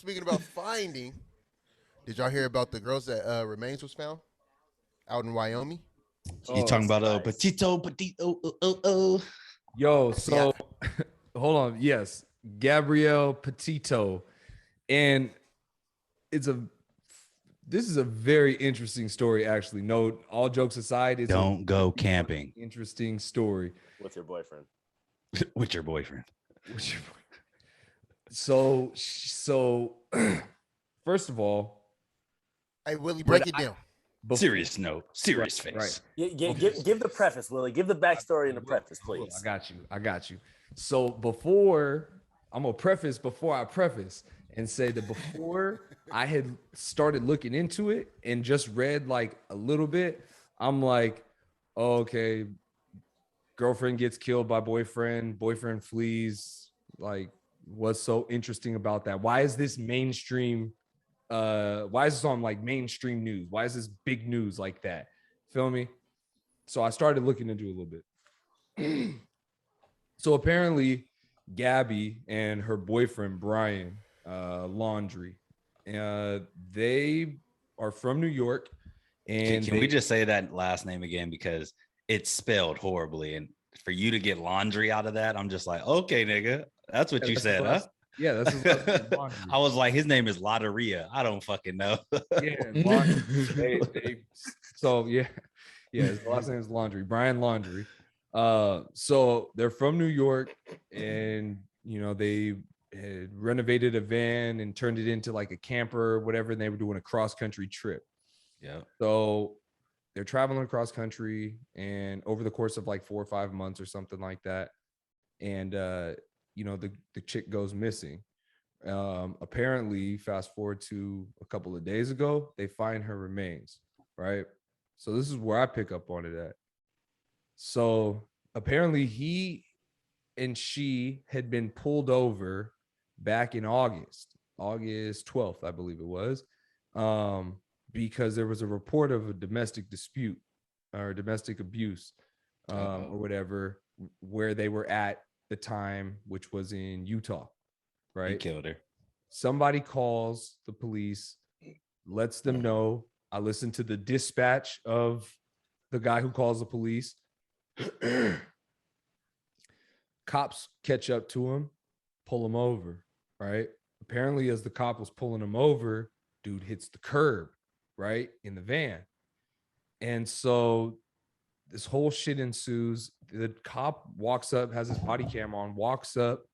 speaking about finding, did y'all hear about the girls that remains was found out in Wyoming? You Oh, talking about nice. Petito. Yo, See, I, so hold on. Yes, Gabrielle Petito, and it's a this is a very interesting story. Actually, no, all jokes aside, it's Don't go camping interesting story. With your boyfriend. with your boyfriend. So, first of all, hey, Willie, break it I- down. Serious note, serious face. right. Give the preface, Willie. Give the backstory and the preface, please. I got you. So before I'm gonna preface before I preface and say that before I had started looking into it and just read like a little bit, I'm like, oh, okay, girlfriend gets killed by boyfriend, boyfriend flees. Like, what's so interesting about that? Why is this mainstream? Why is this on like mainstream news? Why is this big news like that? Feel me? So I started looking into it a little bit. So apparently Gabby and her boyfriend Brian Laundry, they are from New York. And Can we just say that last name again, because it's spelled horribly, and for you to get laundry out of that, I'm just like, okay, nigga, that's what you said, huh? Yeah, that's his last name, Laundry. I was like, his name is Lotteria. I don't fucking know. Yeah, Laundry. So yeah, his last name is Laundry, Brian Laundry. So they're from New York, and they had renovated a van and turned it into like a camper or whatever, and they were doing a cross-country trip. Yeah. So they're traveling across country, and over the course of like 4 or 5 months or something like that, and the chick goes missing. Apparently, fast forward to a couple of days ago, they find her remains, right? So this is where I pick up on it at. So apparently he and she had been pulled over back in August 12th, I believe it was, because there was a report of a domestic dispute or domestic abuse or whatever, where they were at the time, which was in Utah, right? He killed her. Somebody calls the police, lets them know. I listened to the dispatch of the guy who calls the police. Cops catch up to him, pull him over, right? Apparently, as the cop was pulling him over, dude hits the curb, right, in the van. And so this whole shit ensues. The cop walks up, has his body cam on, walks up,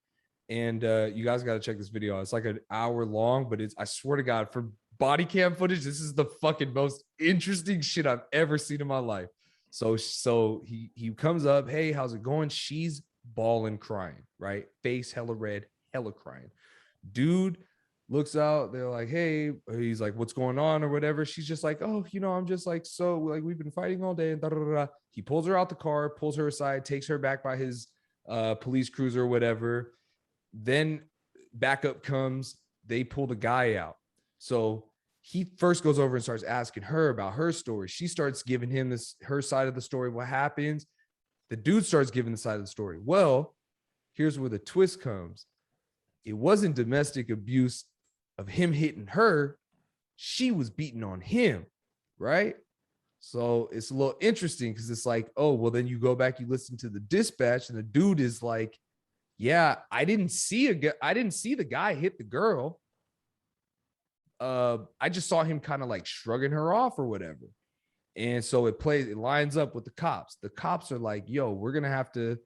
and you guys got to check this video out. It's like an hour long, but I swear to God, for body cam footage, this is the fucking most interesting shit I've ever seen in my life. So he comes up, hey, how's it going? She's bawling, crying, right? Face hella red, hella crying. Dude looks out, they're like, hey, he's like, what's going on or whatever. She's just like, oh, I'm just like, so like we've been fighting all day and da, da, da, da. He pulls her out the car, pulls her aside, takes her back by his police cruiser or whatever. Then backup comes, they pull the guy out. So he first goes over and starts asking her about her story. She starts giving him her side of the story. What happens? The dude starts giving the side of the story. Well, here's where the twist comes. It wasn't domestic abuse of him hitting her. She was beating on him, right? So it's a little interesting because it's like, oh, well, then you go back, you listen to the dispatch, and the dude is like, yeah, I didn't see the guy hit the girl. I just saw him kind of like shrugging her off or whatever. And so it lines up with the cops. The cops are like, yo, we're gonna have to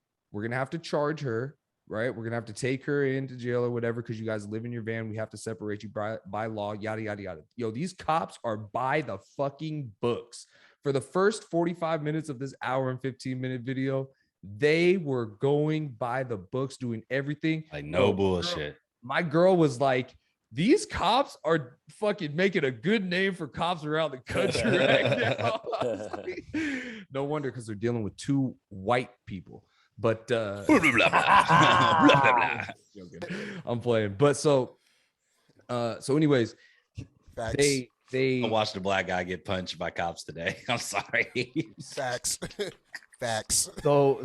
charge her, right? We're gonna have to take her into jail or whatever, because you guys live in your van. We have to separate you by law, yada yada yada. Yo, these cops are by the fucking books. For the first 45 minutes of this hour and 15-minute video, they were going by the books, doing everything. Like no bullshit. My girl was like, these cops are fucking making a good name for cops around the country right now. Like, no wonder, because they're dealing with two white people. But Blah, blah, blah, blah. Blah, blah, blah. I'm playing. But so anyways, Facts. they I watched a black guy get punched by cops today. I'm sorry. Facts. Facts. So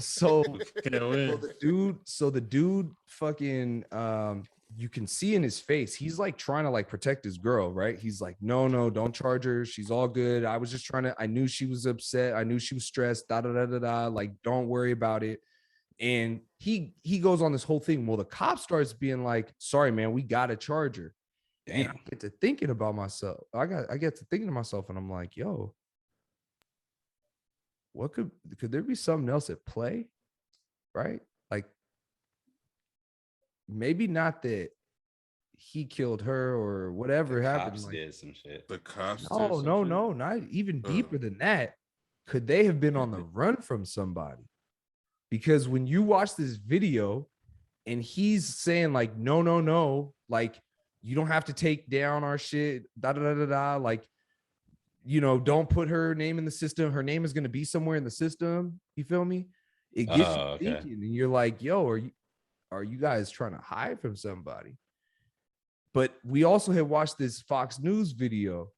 Can't win. the dude fucking you can see in his face, he's like trying to like protect his girl, right? He's like, no, don't charge her. She's all good. I was just I knew she was upset. I knew she was stressed. Da da da da da. Like, don't worry about it. And he goes on this whole thing. Well, the cop starts being like, sorry, man, we got to charge her. And I get to thinking about myself. I get to thinking to myself, and I'm like, yo, what could there be something else at play? Right? Like, maybe not that he killed her or whatever happened. Cops like, did some shit. The cops. No, not even deeper than that. Could they have been on the run from somebody? Because when you watch this video and he's saying like, no, like, you don't have to take down our shit, da da da da da, like, you know, don't put her name in the system. Her name is going to be somewhere in the system. You feel me? It gets you thinking, and you're like, yo, are you guys trying to hide from somebody? But we also had watched this Fox News video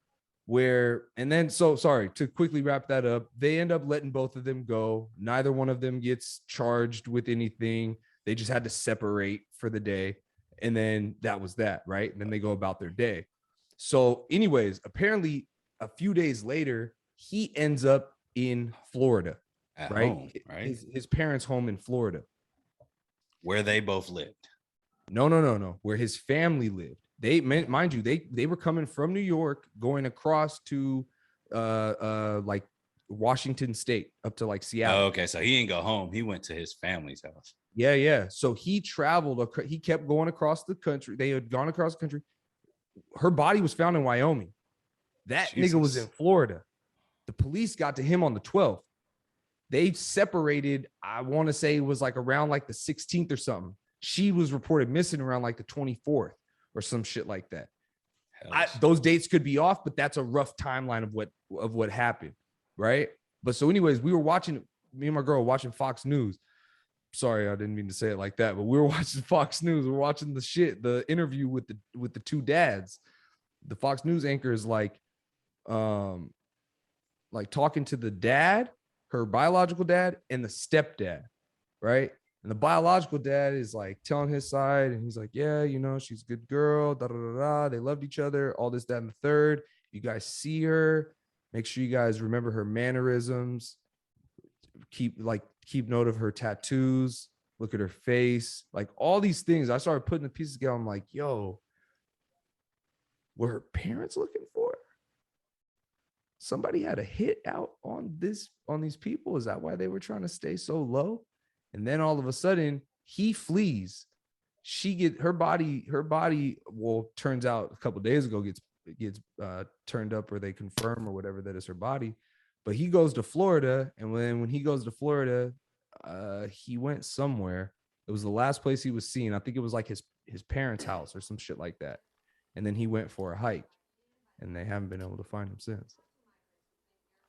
where, and then, so sorry to quickly wrap that up. They end up letting both of them go. Neither one of them gets charged with anything. They just had to separate for the day. And then that was that, right? And then they go about their day. So anyways, apparently a few days later, he ends up in Florida, right? Home, right? His parents' home in Florida. Where they both lived. No. Where his family lived. They, mind you, they were coming from New York, going across to like Washington State up to like Seattle. Oh, okay, so he didn't go home. He went to his family's house. Yeah. So he traveled. He kept going across the country. They had gone across the country. Her body was found in Wyoming. That nigga was in Florida. The police got to him on the 12th. They separated. I want to say it was like around like the 16th or something. She was reported missing around like the 24th or some shit like that. Those dates could be off, but that's a rough timeline of what happened, right? But so anyways, we were watching, me and my girl watching Fox News. Sorry, I didn't mean to say it like that, but we were watching Fox News. We're watching the interview with the two dads. The Fox News anchor is like talking to the dad, her biological dad, and the stepdad, right? And the biological dad is like telling his side, and he's like, yeah, you know, she's a good girl, da da da da. They loved each other, all this, that, and the third. You guys see her, make sure you guys remember her mannerisms. Keep note of her tattoos, look at her face, like all these things. I started putting the pieces together. I'm like, yo, were her parents looking for her? Somebody had a hit out on these people. Is that why they were trying to stay so low? And then all of a sudden he flees. Her body, well, turns out a couple of days ago gets turned up, or they confirm or whatever that is her body. But he goes to Florida, and when he goes to Florida, he went somewhere. It was the last place he was seen. I think it was like his parents' house or some shit like that. And then he went for a hike, and they haven't been able to find him since.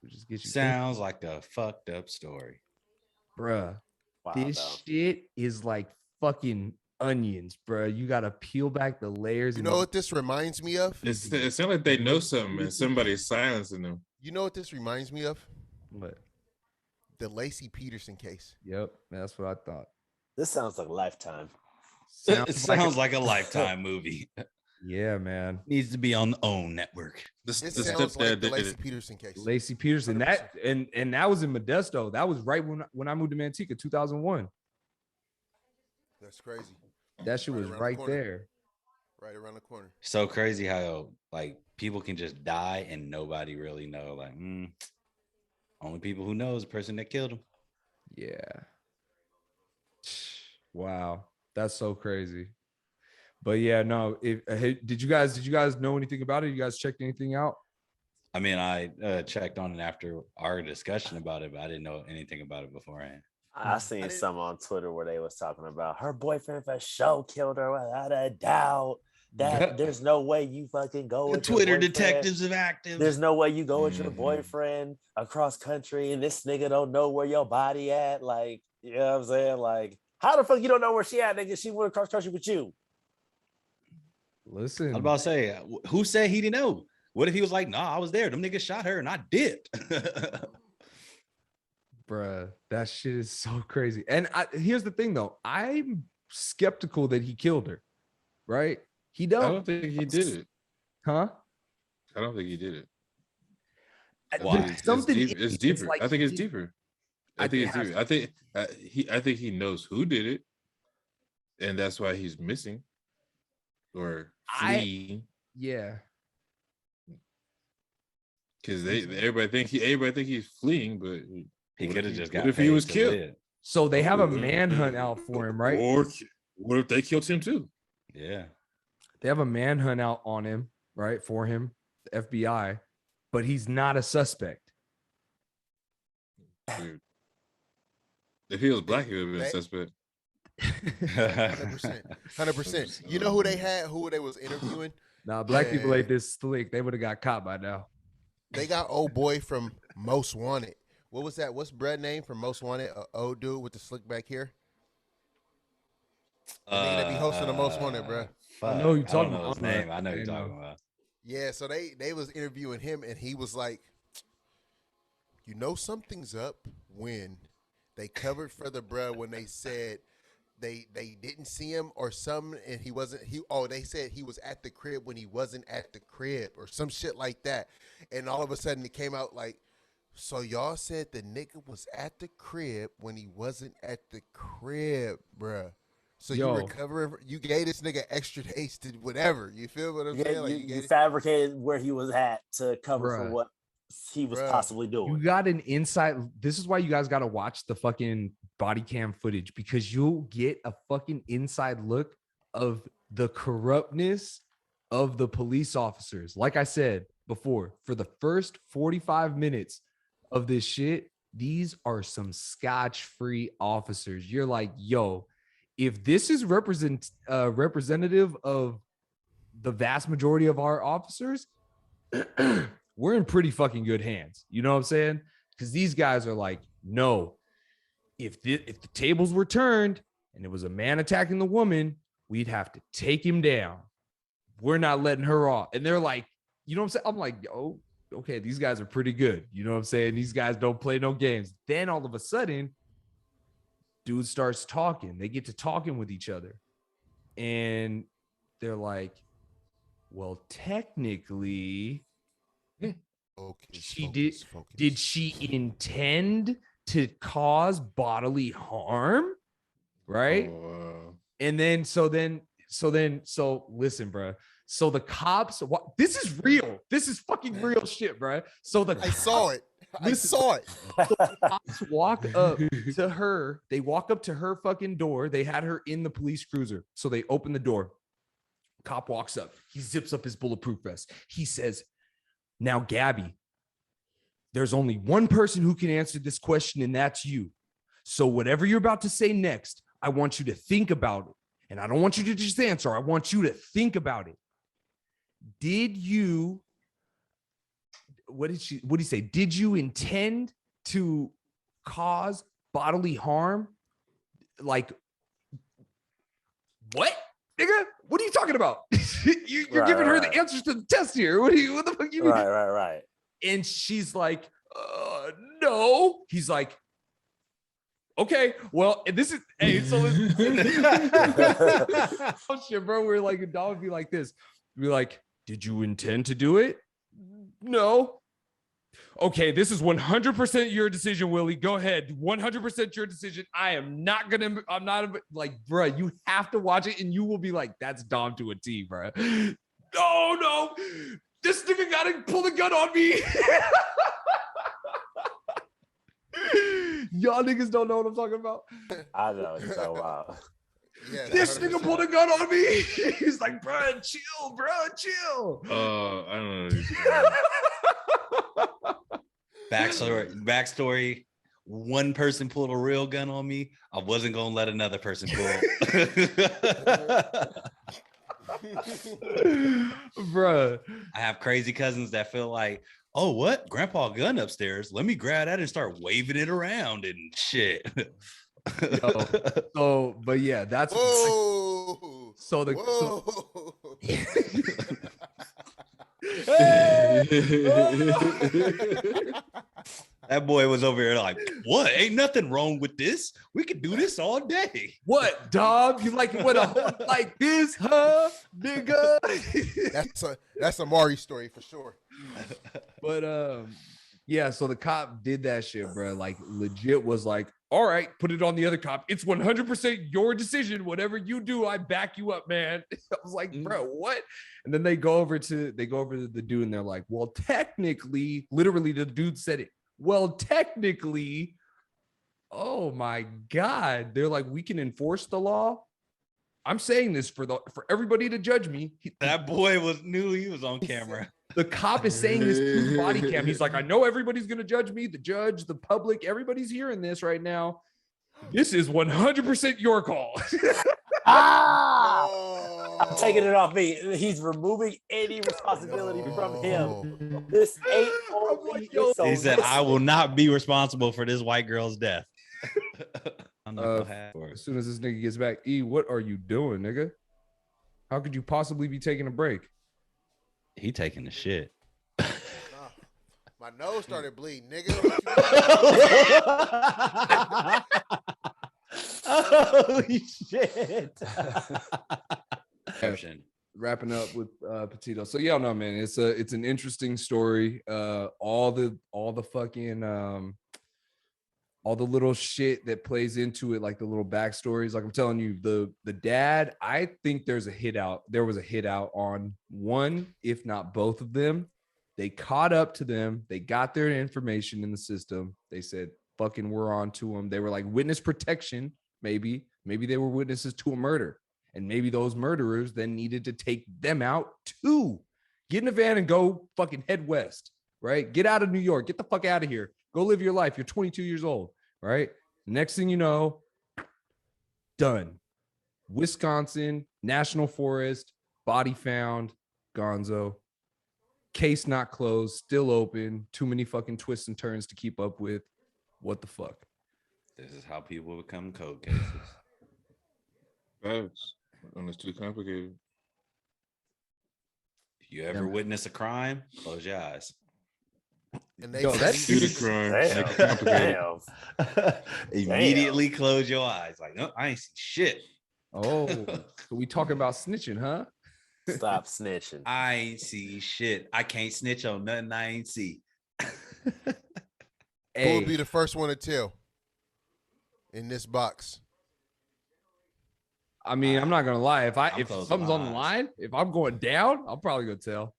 Which just gets you Sounds like a fucked up story, bruh. Wow, This shit is like fucking onions, bruh. You gotta peel back the layers. You know what this reminds me of? It sounds like they know something and somebody's silencing them. You know what this reminds me of? What? The Lacey Peterson case. Yep, that's what I thought. This sounds like Lifetime. it sounds like a Lifetime movie. Yeah, man. Needs to be on the OWN network. It sounds like the Lacey Peterson case. Lacey Peterson. 100%. That and that was in Modesto. That was right when I moved to Manteca, 2001. That's crazy. That shit was around the right corner. there. Right around the corner. So crazy how like people can just die and nobody really know. Like, only people who know is the person that killed him. Yeah. Wow, that's so crazy. But yeah, no. Did you guys know anything about it? You guys checked anything out? I mean, I checked on it after our discussion about it, but I didn't know anything about it beforehand. I seen some on Twitter where they was talking about her boyfriend for sure killed her without a doubt. That there's no way you fucking go with your Twitter boyfriend. detectives are active. There's no way you go with your boyfriend across country and this nigga don't know where your body at. Like, you know what I'm saying? Like, how the fuck you don't know where she at, nigga? She went across country with you. Listen, I was about to say, who said he didn't know? What if he was like, nah, I was there. Them niggas shot her and I did. bruh, that shit is so crazy. And here's the thing, though. I'm skeptical that he killed her. right? He I don't, don't think he did it. huh? I don't think he did it. Why? It's Something deep. It's is, deeper. like I think he it's did- deeper. I I think think it's it has deeper. I think he knows who did it, and that's why he's missing or I- fleeing. Yeah. Because everybody think he's fleeing, but He what could if have just what got if he paid was to killed? live. So they have a Or- manhunt out for him, right? Or what if they killed him too? Yeah. They have a manhunt out on him, right? For him, the FBI, but he's not a suspect. Dude. If he was black, he would have been a That- suspect. 100%. 100%. You know who they had? Who they was interviewing? Nah, black people ain't Yeah. this slick. They would have got caught by now. They got old boy from Most Wanted. What was that? What's Brad name from Most Wanted? Old dude with the slick back hair. The nigga that be hosting the Most Wanted, bruh. I know who you're I talking don't know his about, name. I know who you're I know. talking about. Yeah, so they was interviewing him, and he was like, "You know something's up when they covered for the bruh when they said they didn't see him or some, and he wasn't they said he was at the crib when he wasn't at the crib or some shit like that, and all of a sudden it came out like, so y'all said the nigga was at the crib when he wasn't at the crib, bruh." So Yo. you recovering? You gave this nigga extra days to whatever. You feel what I'm saying? Like You gave fabricated where he was at to cover for Bruh. what he was Bruh. possibly You doing. got an insight. This is why you guys got to watch the fucking body cam footage, because you'll get a fucking inside look of the corruptness of the police officers. Like I said before, for the first 45 minutes of this shit, these are some scotch-free officers. You're like, yo, if this is representative of the vast majority of our officers, we're in pretty fucking good hands. You know what I'm saying? Because these guys are like, no, if the tables were turned and it was a man attacking the woman, we'd have to take him down. We're not letting her off. And they're like, you know what I'm saying? I'm like, oh, okay, these guys are pretty good. You know what I'm saying? These guys don't play no games. Then all of a sudden, dude starts talking. They get to talking with each other. And they're like, well, technically, did she intend to cause bodily harm? Right? Oh, wow. And then so listen, bro. So the cops, this is real. This is fucking real shit, bro. So the I saw it. I Listen. saw it. cops walk up to her. They walk up to her fucking door. They had her in the police cruiser. So they open the door. Cop walks up. He zips up his bulletproof vest. He says, now, Gabby, there's only one person who can answer this question, and that's you. So whatever you're about to say next, I want you to think about it. And I don't want you to just answer. I want you to think about it. Did you, what did he say? Did you intend to cause bodily harm? Like, what? Nigga, what are you talking about? You're giving her the answers to the test here. What the fuck you mean? Right. And she's like, no. He's like, okay, well, and this is, hey, so oh shit, bro. We're like, a dog would be like this. We're like, did you intend to do it? No. Okay, this is 100% your decision, Willie. Go ahead. 100% your decision. I'm not like, bro, you have to watch it and you will be like, that's Dom to a T, bro. Oh, no. This nigga got to pull the gun on me. Y'all niggas don't know what I'm talking about. I know what you're talking about. Yeah, This nigga pulled a gun on me. He's like, bro, chill, bro, chill. I don't know. Backstory. One person pulled a real gun on me. I wasn't gonna let another person pull. Bruh. I have crazy cousins that feel like, oh, what? Grandpa gun upstairs. Let me grab that and start waving it around and shit. So, but yeah, that's Whoa. so the Whoa. That boy was over here like, what? Ain't nothing wrong with this. We could do this all day. What, dog? You like it with a hook like this, huh, nigga? That's a Maury story for sure. But yeah, so the cop did that shit, bro. Like legit was like, all right, put it on the other cop. It's 100% your decision. Whatever you do, I back you up, man. I was like, bro, what? And then they go over to the dude and they're like, well, technically, literally the dude said it. Well, technically, oh my God. They're like, we can enforce the law. I'm saying this for everybody to judge me. That boy knew he was on camera. The cop is saying this through the body cam. He's like, I know everybody's going to judge me, the judge, the public, everybody's hearing this right now. This is 100% your call. I'm taking it off me. He's removing any responsibility from him. This ain't only he said, I will not be responsible for this white girl's death. As soon as this nigga gets back, what are you doing, nigga? How could you possibly be taking a break? He taking the shit. My nose started bleeding, nigga. Holy shit. Wrapping up with Petito. So yeah, no, man, it's an interesting story. All the fucking all the little shit that plays into it, like the little backstories. Like I'm telling you, the dad, I think there was a hit out on one, if not both of them. They caught up to them. They got their information in the system. They said, fucking, we're on to them. They were like witness protection. Maybe they were witnesses to a murder. And maybe those murderers then needed to take them out too. Get in a van and go fucking head west, right? Get out of New York. Get the fuck out of here. Go live your life. You're 22 years old, right? Next thing you know, done. Wisconsin, National Forest, body found, gonzo. Case not closed, still open. Too many fucking twists and turns to keep up with. What the fuck? This is how people become cold cases. Facts. When it's too complicated. If you ever witness a crime, close your eyes. And they that's Do the crime. Make it complicated. Immediately close your eyes. Like, no, I ain't see shit. Oh, so we talking about snitching, huh? Stop snitching. I ain't see shit. I can't snitch on nothing I ain't see. Who would be the first one to tell in this box? I mean, I'm not gonna lie. If closing something's my on the eyes. line, if I'm going down, I'm probably gonna tell.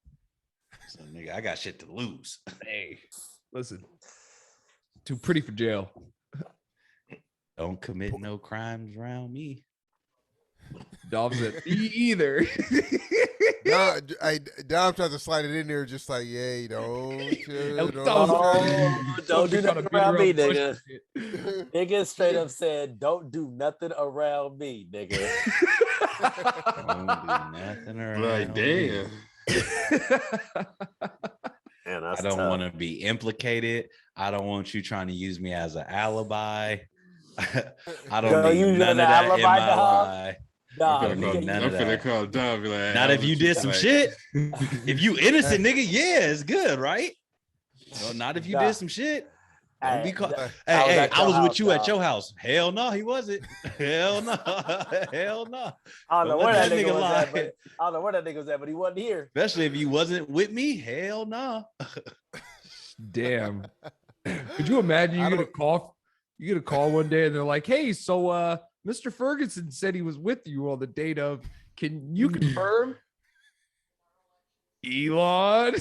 So, nigga, I got shit to lose. Hey, listen, too pretty for jail. Don't commit no crimes around me. Dom said, me either. Dom tries to slide it in there, just like, yeah, don't do nothing around me, nigga. Nigga straight up said, don't do nothing around me, nigga. Don't do nothing around Like, damn. Man, I don't want to be implicated. I don't want you trying to use me as an alibi. I don't need none of that in my life. I'm finna call Dom. Be like, not if you did some shit. If you innocent, nigga, yeah, it's good, right? No, not if you did some shit. Don't be caught. Hey, I was with you at your house. Hell no, he wasn't. Hell no. Hell no. I don't know where that nigga was at, but he wasn't here. Especially if you wasn't with me. Hell no. Damn. Could you imagine you get a call one day and they're like, hey, so Mr. Ferguson said he was with you on the date of, can you confirm? Elon.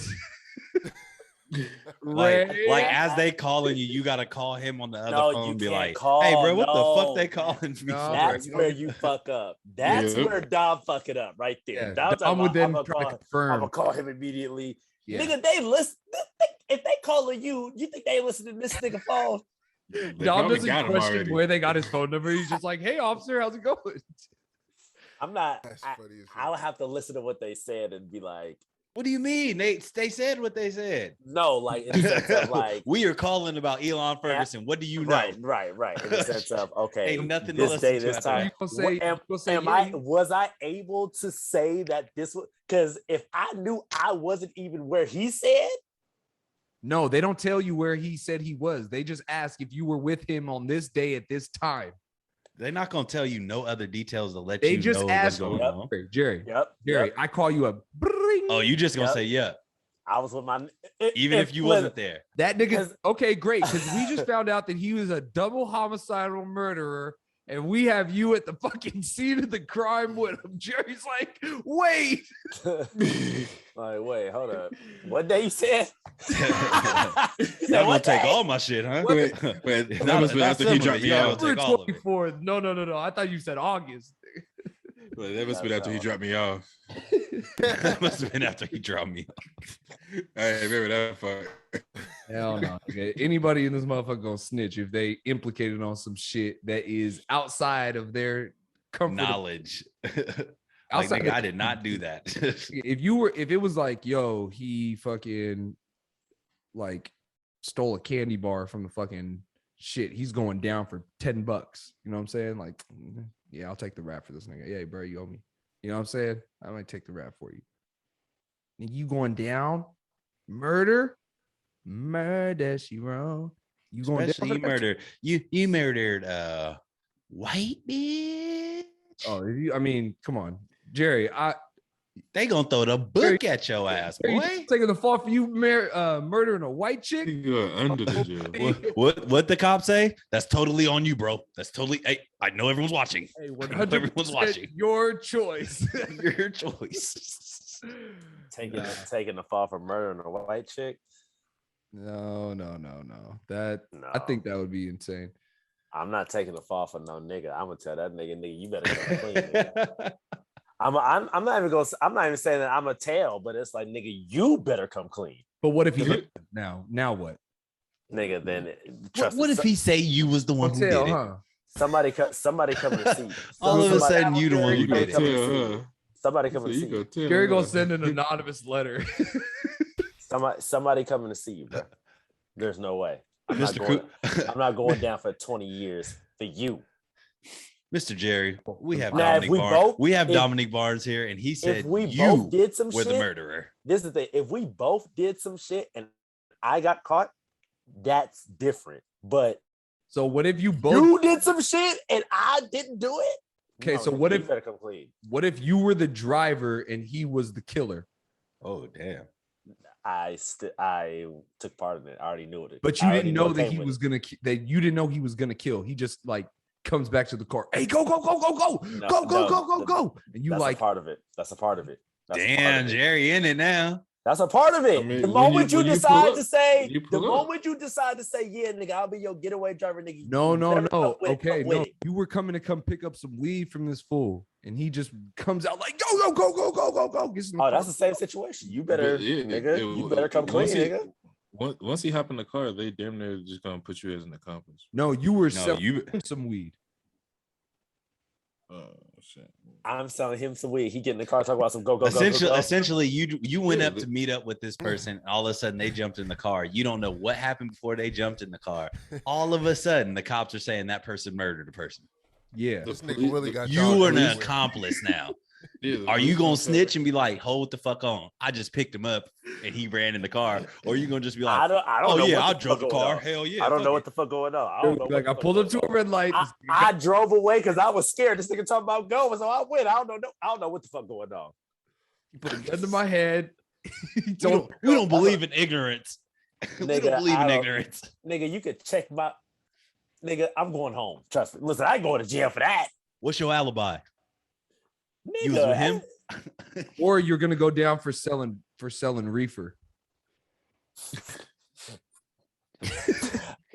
like as they calling you, you gotta call him on the other phone and be like, hey bro, what the fuck they calling me for? That's where you fuck up. That's where Dom fuck it up right there. Yeah, Dom would then try to confirm. I'm gonna call him immediately. Yeah. Nigga, they listen. If they calling you, you think they listen to this nigga phone? Dom doesn't question where they got his phone number. He's just like, hey officer, how's it going? I'm not. I'll have to listen to what they said and be like, what do you mean? They said what they said. No, like in the sense of like we are calling about Elon Ferguson. What do you know? Right. In the sense of okay, ain't nothing this to day, listen this to time. Was I able to say that this was because if I knew I wasn't even where he said, No, they don't tell you where he said he was. They just ask if you were with him on this day at this time. They're not gonna tell you no other details to let They you just know ask what's going on. Jerry. Yep. Jerry, Yep. I call you a bring. Oh, you just gonna say yeah, I was with my even if you wasn't there. That nigga. Okay, great. Because we just found out that he was a double homicidal murderer, and we have you at the fucking scene of the crime with him. Jerry's like, wait. Like, wait, hold up. What day you said? Y'all gonna take all my shit, huh? Wait, that must be after he dropped me off. Take all of it. 24th. No. I thought you said August. Wait, that must have been after he dropped me off. That must have been after he dropped me off. I remember that part. Hell no. Okay. Anybody in this motherfucker gonna snitch if they implicated on some shit that is outside of their comfort Knowledge. Outside Like, nigga, I did not do that. if it was like, yo, he fucking like stole a candy bar from the fucking shit, he's going down for $10. You know what I'm saying? Like, yeah, I'll take the rap for this nigga. Yeah, bro, you owe me. You know what I'm saying? I might take the rap for you. And you going down? Murder, she wrong. You going Especially down? you murdered white bitch. Oh, I mean, come on, Jerry. They gonna throw the book at your ass, Are you boy. taking the fall for you murdering a white chick? He got under the jail. What the cops say? That's totally on you, bro. That's totally. Hey, I know everyone's watching. Hey, Everyone's watching. Your choice. Your choice. Taking the fall for murdering a white chick. No. That No. I think that would be insane. I'm not taking the fall for no nigga. I'm gonna tell that nigga, you better come clean. Nigga. I'm not even saying that I'm a tail, but it's like, nigga, you better come clean. But what if he now what? Nigga, then What if he say you was the one who did it? Huh? somebody come to see you. All of a Somebody- sudden, you the one who You did go it. tell her. Somebody coming to You see go you. tell Gary her. gonna send an anonymous letter. Somebody coming to see you, bro. There's no way. I'm Mr. not going down for 20 years for you. Mr. Jerry, we have Now, if Dominic we Barnes. both- We have if- Dominic Barnes here, and he said If we you both did some were shit, the murderer. this is the thing. If we both did some shit and I got caught, that's different. But So what if you both? you did some shit and I didn't do it? Okay, so nigga, what you if- better come clean? What if you were the driver and he was the killer? Oh damn! I took part in it. I already knew it. But I you already didn't knew know what that came he with was it. gonna. That you didn't know he was gonna kill. He just like comes back to the car. Hey, go, No, go! And you That's like, a part of it. That's a part of it. That's a part Damn, of it. Jerry in it now. That's a part of it. I mean, The when moment you you pull decide up, to say, you the pull up. moment you decide to say, yeah, nigga, I'll be your getaway driver, nigga. no. you better come with it, Okay, come with no. it. You were coming to come pick up some weed from this fool, and he just comes out like, go. Gets in the Oh, that's car. the same situation. You better, Yeah, nigga. You better come clean, once he- nigga. Once he hop in the car, they damn near just gonna put you as an accomplice. No, you were No, selling you. some weed. Oh shit! I'm selling him some weed. He get in the car, talk about some go. Essentially, you went Yeah, up to meet up with this person. And all of a sudden, they jumped in the car. You don't know what happened before they jumped in the car. All of a sudden, the cops are saying that person murdered a person. Yeah. This The nigga police- really got You y'all are an everywhere. accomplice now. Yeah, the Are you police gonna gonna snitch and be like, "Hold the fuck on"? I just picked him up and he ran in the car. Or are you gonna just be I like, don't "Oh know yeah, what I the drove the fuck going car. on. Hell yeah." I don't fuck know it." what the fuck going on. I don't know. Like, what I the pulled fuck up to a going on. red light. I drove away because I was scared. This nigga talking about going, so I went. I don't know what the fuck going on. He put a gun to my head. He We told don't believe in ignorance. We Nigga, don't believe I in don't- ignorance. Nigga, you could check my nigga. I'm going home. Trust me. Listen, I ain't going to jail for that. What's your alibi? Nigga, You was with him? or you're gonna go down for selling reefer.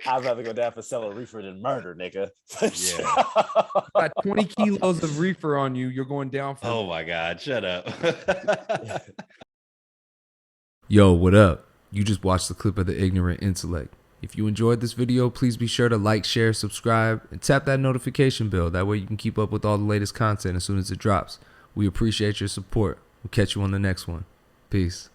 I'd rather go down for selling reefer than murder, nigga. Got 20 kilos of reefer on you. You're going down for. Oh my God, shut up. Yo, what up? You just watched the clip of the Ignorant Intellect. If you enjoyed this video, please be sure to like, share, subscribe, and tap that notification bell. That way you can keep up with all the latest content as soon as it drops. We appreciate your support. We'll catch you on the next one. Peace.